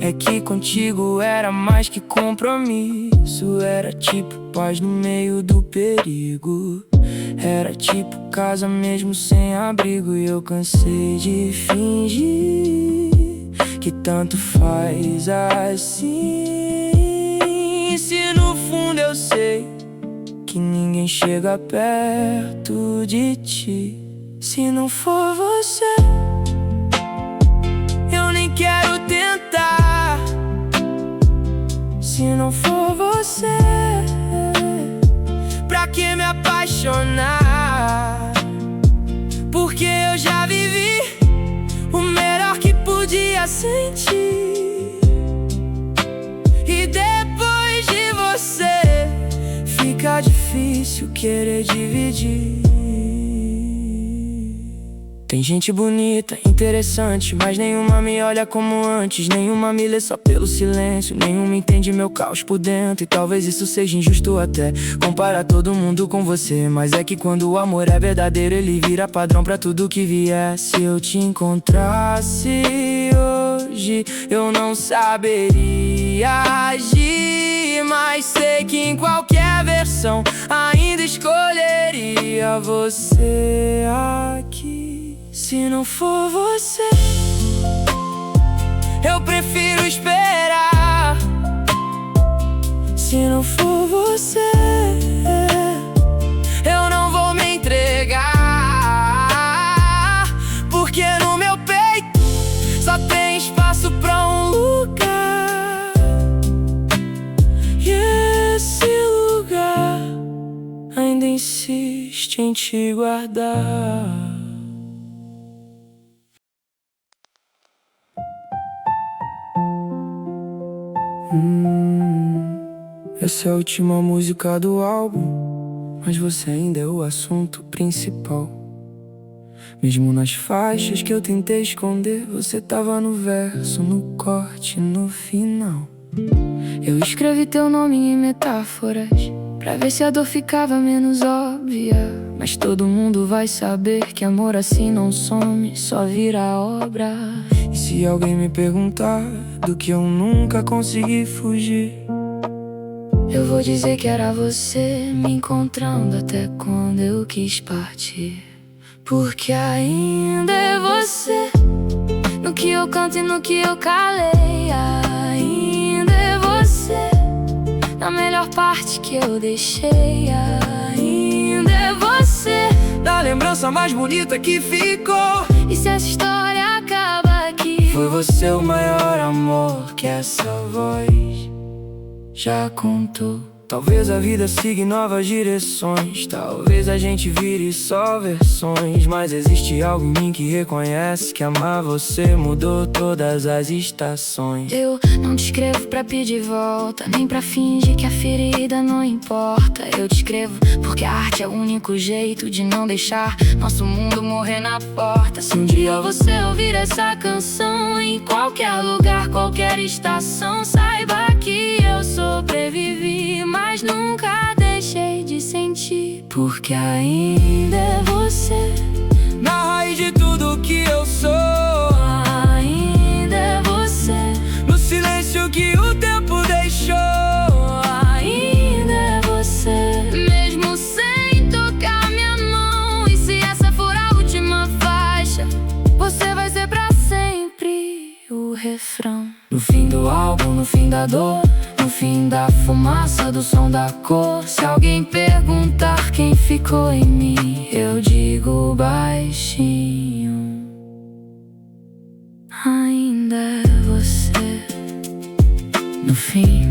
é que contigo era mais que compromisso. Era tipo paz no meio do perigo, era tipo casa mesmo sem abrigo. E eu cansei de fingir que tanto faz assim, se no fundo eu sei que ninguém chega perto de ti. Se não for você, eu nem quero tentar. Se não for você, pra que me apaixonar? Porque eu já vivi o melhor que podia sentir, e depois de você fica difícil querer dividir. Tem gente bonita, interessante, mas nenhuma me olha como antes, nenhuma me lê só pelo silêncio, nenhuma entende meu caos por dentro. E talvez isso seja injusto até, comparar todo mundo com você, mas é que quando o amor é verdadeiro, ele vira padrão pra tudo que vier. Se eu te encontrasse hoje, eu não saberia agir, mas sei que em qualquer versão ainda escolheria você aqui. Se não for você, eu prefiro esperar. Se não for você, eu não vou me entregar, porque no meu peito só tem espaço pra um lugar, e esse lugar ainda insiste em te guardar. Essa é a última música do álbum, mas você ainda é o assunto principal. Mesmo nas faixas que eu tentei esconder, você tava no verso, no corte, no final. Eu escrevi teu nome em metáforas, pra ver se a dor ficava menos óbvia. Mas todo mundo vai saber que amor assim não some, só vira obra. E se alguém me perguntar do que eu nunca consegui fugir, eu vou dizer que era você me encontrando até quando eu quis partir. Porque ainda é você, no que eu canto e no que eu calei, na melhor parte que eu deixei ainda é você. Da lembrança mais bonita que ficou. E se essa história acaba aqui? Foi você o maior amor que essa voz já contou. Talvez a vida siga em novas direções, talvez a gente vire só versões, mas existe algo em mim que reconhece que amar você mudou todas as estações. Eu não te escrevo pra pedir volta, nem pra fingir que a ferida não importa. Eu te escrevo porque a arte é o único jeito de não deixar nosso mundo morrer na porta. Se um dia você ouvir essa canção em qualquer lugar, qualquer estação, saiba que eu sobrevivi, mas nunca deixei de sentir, porque ainda é você na raiz de tudo que eu sou. Ainda é você no silêncio que o tempo deixou. Ainda é você, mesmo sem tocar minha mão. E se essa for a última faixa, você vai ser pra sempre o refrão. No fim do álbum, no fim da dor, no fim da fumaça, do som da cor. Se alguém perguntar quem ficou em mim, eu digo baixinho: ainda é você. No fim,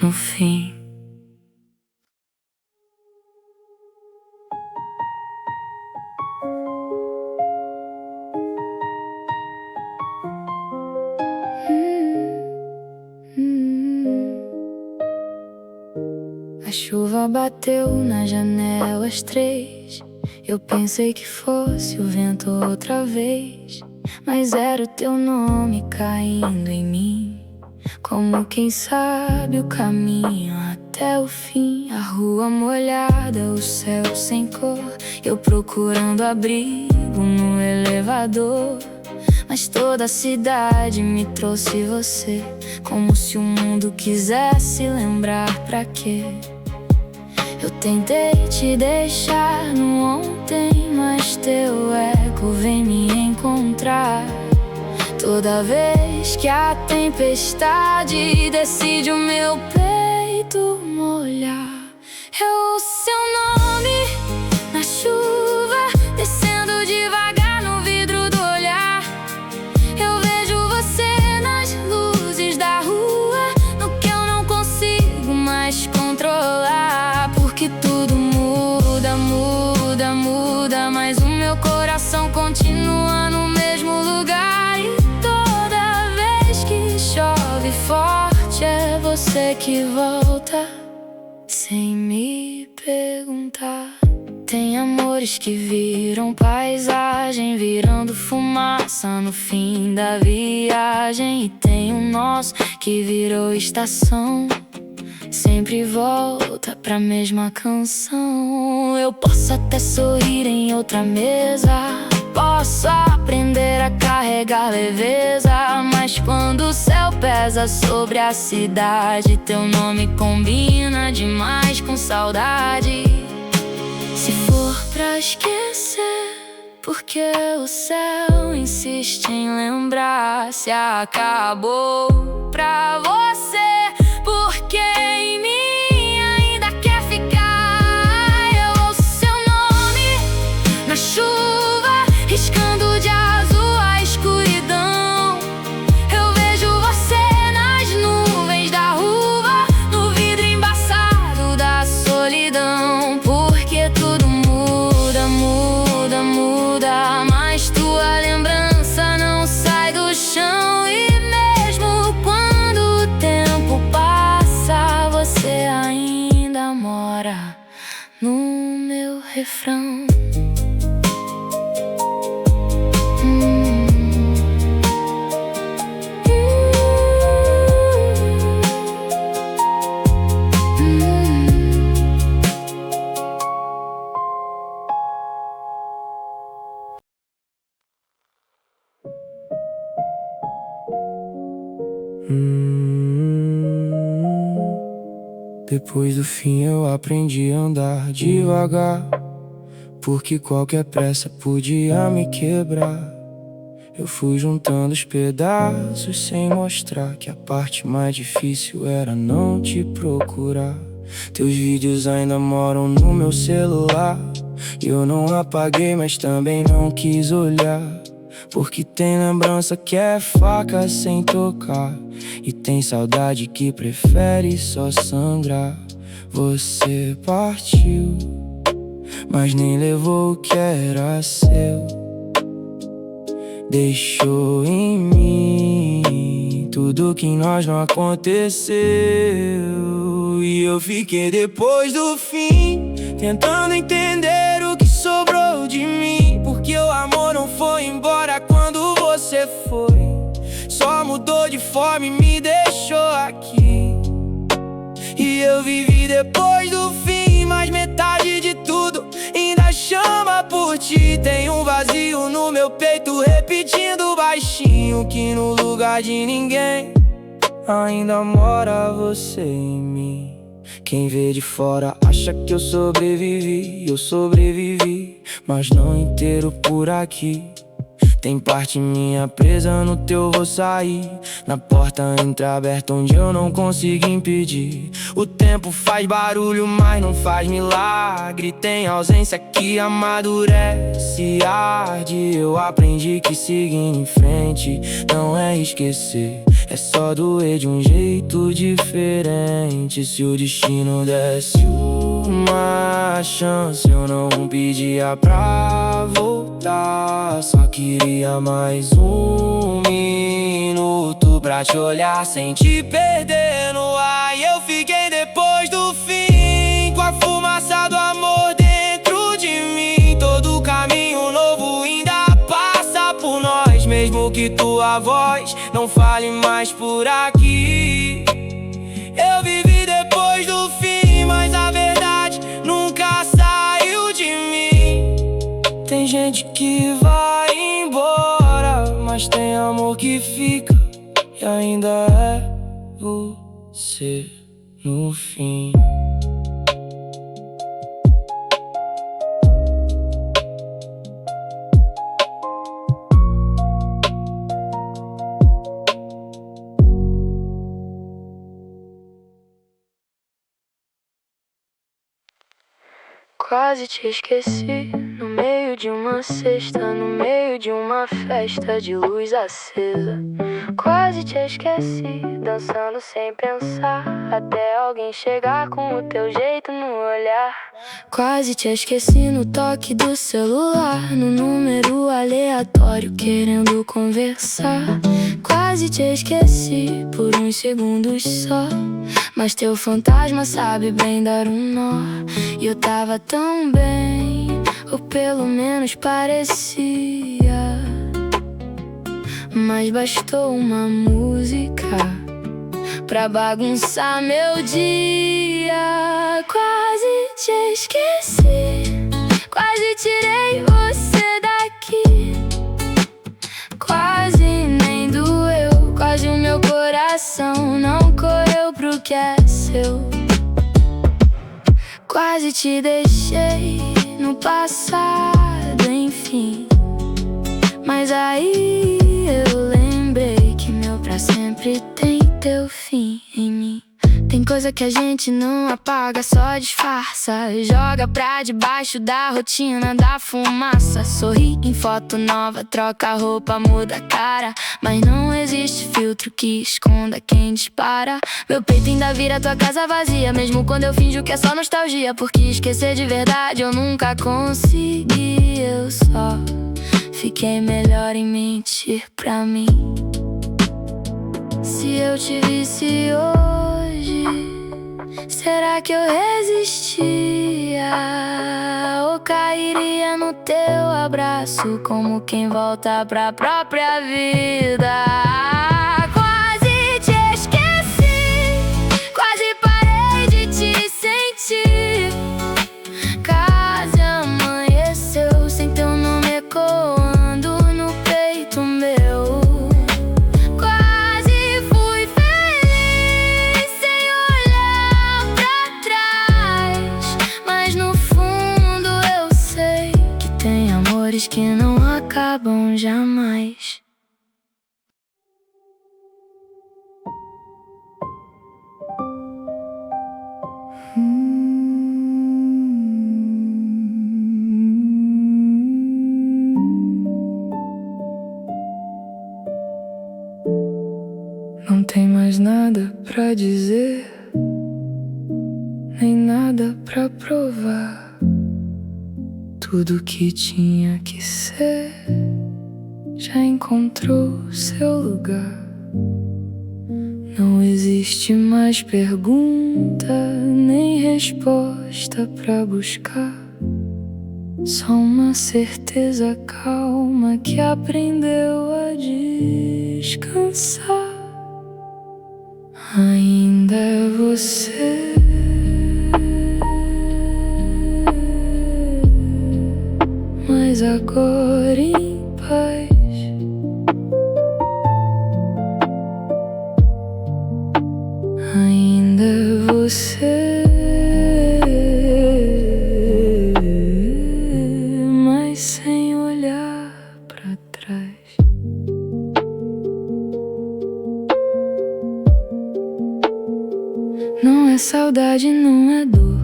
no fim. A chuva bateu na janela às 3. Eu pensei que fosse o vento outra vez, mas era o teu nome caindo em mim, como quem sabe o caminho até o fim. A rua molhada, o céu sem cor, eu procurando abrigo no elevador, mas toda a cidade me trouxe você, como se o mundo quisesse lembrar pra quê. Eu tentei te deixar no ontem, mas teu eco vem me encontrar. Toda vez que a tempestade decide o meu peito molhar, eu ouço seu nome na chuva, descendo devagar no vidro do olhar. Eu vejo você nas luzes da rua, no que eu não consigo mais controlar. Porque tudo muda, muda, muda, mas o meu coração continua no mesmo lugar. E toda vez que chove forte, é você que volta, sem me perguntar. Tem amores que viram paisagem, virando fumaça no fim da viagem. E tem o nosso que virou estação, sempre volta pra mesma canção. Eu posso até sorrir em outra mesa, posso aprender a carregar leveza, mas quando o céu pesa sobre a cidade, teu nome combina demais com saudade. Se for pra esquecer, porque o céu insiste em lembrar, se acabou pra você, porque em mim ainda quer ficar. Eu ouço seu nome na chuva, riscando de azul a escuridão. Eu vejo você nas nuvens da rua, no vidro embaçado da solidão. Porque tudo muda, muda, muda, mas tua lembrança não sai do chão. E mesmo quando o tempo passa, você ainda mora no meu refrão. Depois do fim eu aprendi a andar devagar, porque qualquer pressa podia me quebrar. Eu fui juntando os pedaços sem mostrar que a parte mais difícil era não te procurar. Teus vídeos ainda moram no meu celular. Eu não apaguei, mas também não quis olhar, porque tem lembrança que é faca sem tocar, e tem saudade que prefere só sangrar. Você partiu, mas nem levou o que era seu. Deixou em mim tudo que em nós não aconteceu. E eu fiquei depois do fim, tentando entender o que sobrou de mim, porque o amor não foi embora quando você foi. Só mudou de forma e me deixou aqui. E eu vivi depois do fim, mas metade de tudo ainda chama por ti. Tem um vazio no meu peito repetindo baixinho que no lugar de ninguém ainda mora você em mim. Quem vê de fora acha que eu sobrevivi, mas não inteiro por aqui. Tem parte minha presa no teu vou sair, na porta entreaberta onde eu não consigo impedir. O tempo faz barulho, mas não faz milagre. Tem ausência que amadurece e arde. Eu aprendi que seguir em frente não é esquecer, é só doer de um jeito diferente. Se o destino desse uma chance, eu não pedia pra voltar. Só queria mais um minuto pra te olhar sem te perder no ar. E eu fiquei depois do fim, com a fumaça do amor dentro de mim. Todo caminho novo ainda passa por nós, mesmo que tua voz não fale mais por aqui. Eu vivi depois do fim, mas a verdade nunca saiu de mim. Tem gente que vai embora, mas tem amor que fica, e ainda é você no fim. Quase te esqueci, no meio de uma cesta, no meio de uma festa de luz acesa. Quase te esqueci, dançando sem pensar, até alguém chegar com o teu jeito no olhar. Quase te esqueci no toque do celular, no número aleatório querendo conversar. Quase te esqueci por uns segundos só, mas teu fantasma sabe bem dar um nó. E eu tava tão bem, ou pelo menos parecia, mas bastou uma música pra bagunçar meu dia. Quase te esqueci, quase tirei você daqui, quase nem doeu, quase o meu coração não correu pro que é seu. Quase te deixei no passado, enfim, mas aí eu lembrei que meu pra sempre tem teu fim em mim. Tem coisa que a gente não apaga, só disfarça, joga pra debaixo da rotina da fumaça. Sorri em foto nova, troca roupa, muda a cara, mas não existe filtro que esconda quem dispara. Meu peito ainda vira tua casa vazia, mesmo quando eu finjo que é só nostalgia, porque esquecer de verdade eu nunca consegui. Eu só fiquei melhor em mentir pra mim. Se eu te visse hoje, será que eu resistia? Ou cairia no teu abraço como quem volta pra própria vida? Quase te esqueci, quase parei de te sentir. Quase amanheceu sem teu nome ecoando no peito meu. Que não acabam jamais. Não tem mais nada pra dizer, nem nada pra provar. Tudo que tinha que ser já encontrou seu lugar. Não existe mais pergunta nem resposta pra buscar. Só uma certeza calma que aprendeu a descansar. Ainda é você, mas agora em paz. Ainda é você, mas sem olhar pra trás. Não é saudade, não é dor,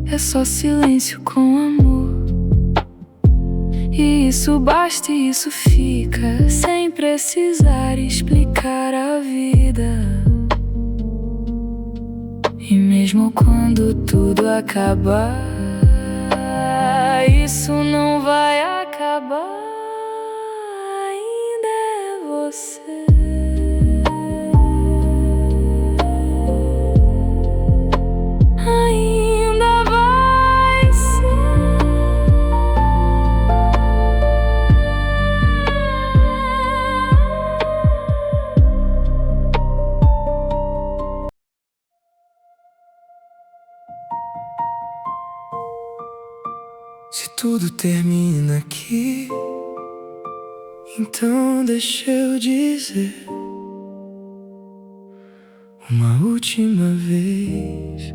é só silêncio com amor. E isso basta e isso fica, sem precisar explicar a vida. E mesmo quando tudo acabar, isso não vai acabar. Ainda é você, ainda vai ser. Se tudo termina aqui, então deixa eu dizer uma última vez.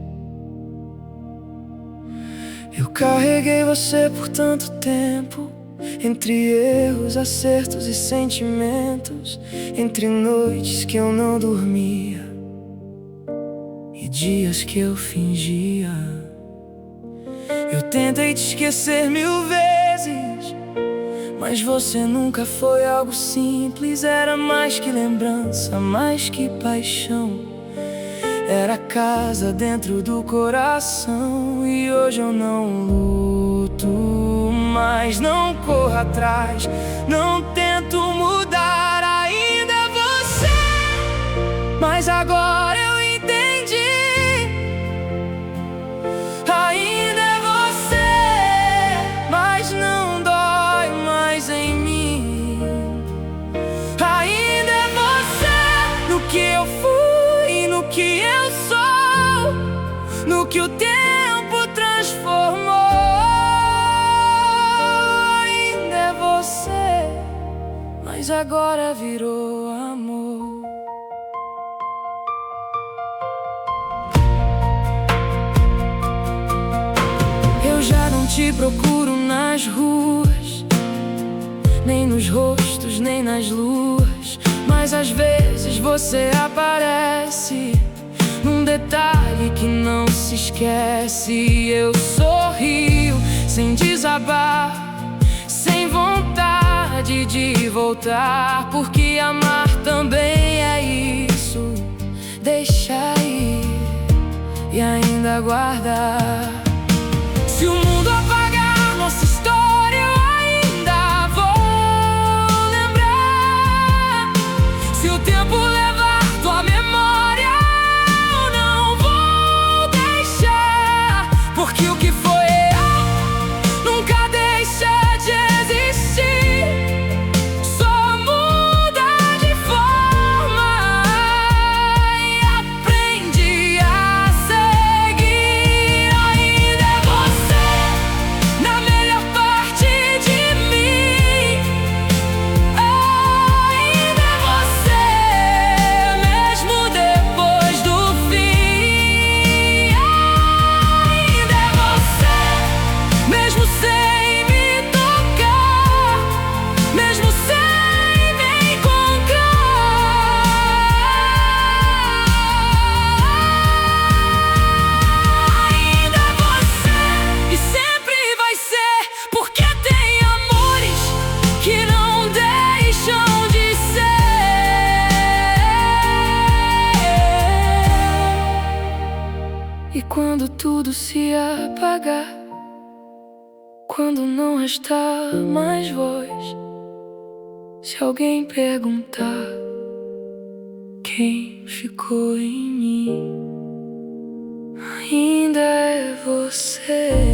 Eu carreguei você por tanto tempo, entre erros, acertos e sentimentos, entre noites que eu não dormia e dias que eu fingia. Eu tentei te esquecer 1000 vezes, mas você nunca foi algo simples. Era mais que lembrança, mais que paixão. Era casa dentro do coração. E hoje eu não luto mais, não corro atrás, não tento mudar. Ainda é você, mas agora eu entendi. Ainda é você, mas não dói mais em mim. Ainda é você, no que eu fui, no que eu sou, no que o tempo transformou. Ainda é você, mas agora virou amor. Eu já não te procuro nas ruas, nem nos rostos, nem nas luas, mas às vezes você aparece num detalhe que não se esquece. Eu sorrio sem desabar, sem vontade de voltar, porque amar também é isso, deixar ir e ainda guardar. Se o mundo apagar nossa história, eu ainda vou lembrar. Se o tempo levar tua memória, eu não vou deixar, porque o que foi nunca deixa de existir. Só muda de forma e aprende a seguir. Quando tudo se apagar, quando não restar mais voz, se alguém perguntar quem ficou em mim, ainda é você.